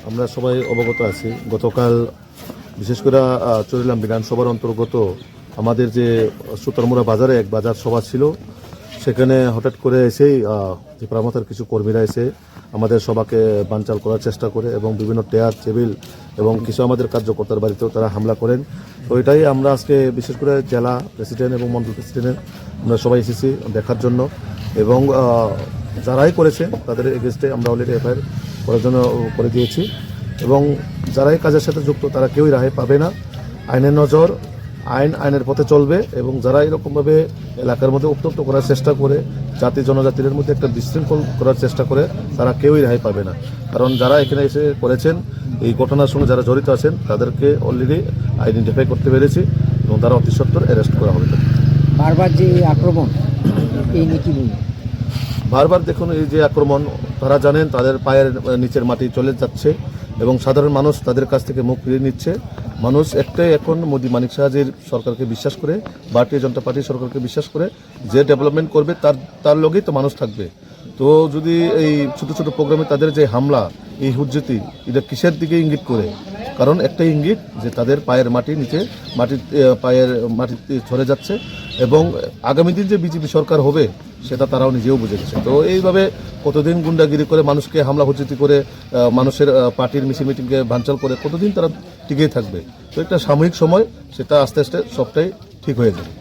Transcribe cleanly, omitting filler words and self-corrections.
আমরা সবাই অবগত আছি, গতকাল বিশেষ করে চরিলাম বিধানসভার অন্তর্গত আমাদের যে সুতারমুড়া বাজারে এক বাজার সভা ছিল, সেখানে হঠাৎ করে এসেই যে প্রামতার কিছু কর্মীরা এসে আমাদের সভাকে বানচাল করার চেষ্টা করে এবং বিভিন্ন টেয়ার টেবিল এবং কিছু আমাদের কার্যকর্তার বাড়িতেও তারা হামলা করেন। তো এটাই আমরা আজকে বিশেষ করে জেলা প্রেসিডেন্ট এবং মন্ডল প্রেসিডেন্ট আমরা সবাই এসেছি দেখার জন্য, এবং যারাই করেছে তাদের এগেনস্টে আমরা অলরেডি এফআইআর করার জন্য করে দিয়েছি, এবং যারাই কাজের সাথে যুক্ত তারা কেউই রেহাই পাবে না। আইনের নজর, আইনের পথে চলবে, এবং যারা এরকমভাবে এলাকার মধ্যে উত্তপ্ত করার চেষ্টা করে জাতি জনজাতির মধ্যে একটা বিশৃঙ্খল করার চেষ্টা করে তারা কেউই রেহাই পাবে না। কারণ যারা এখানে এসে করেছেন, এই ঘটনার সঙ্গে যারা জড়িত আছেন তাদেরকে অলরেডি আইডেন্টিফাই করতে পেরেছি এবং তারা অতি সত্বর অ্যারেস্ট করা হবে। বারবার যে আক্রমণ, এই নিয়ে কি বলবেন? বারবার দেখুন, এই যে আক্রমণ, তারা জানেন তাদের পায়ের নিচের মাটি চলে যাচ্ছে এবং সাধারণ মানুষ তাদের কাছ থেকে মুখ ফিরিয়ে নিচ্ছে। মানুষ একটাই এখন মোদি মানিক সাহাজির সরকারকে বিশ্বাস করে, ভারতীয় জনতা পার্টি সরকারকে বিশ্বাস করে, যে ডেভেলপমেন্ট করবে তার লগেই তো মানুষ থাকবে। তো যদি এই ছোটো ছোটো প্রোগ্রামে তাদের যে হামলা, এই হুজ্জতি, এটা কিসের দিকে ইঙ্গিত করে? কারণ একটাই ইঙ্গিত যে তাদের পায়ের মাটি নিচে পায়ের মাটিতে ঝরে যাচ্ছে, এবং আগামী দিন যে বিজেপি সরকার হবে সেটা তারাও নিজেও বুঝে গেছে। তো এইভাবে কতদিন গুন্ডাগিরি করে মানুষকে হামলা হুজ্জতি করে মানুষের পার্টির মিছিল মিটিংকে ভাঙচুর করে কতদিন তারা টিকে থাকবে? তো একটা সাময়িক সময়, সেটা আস্তে আস্তে সবটাই ঠিক হয়ে যাবে।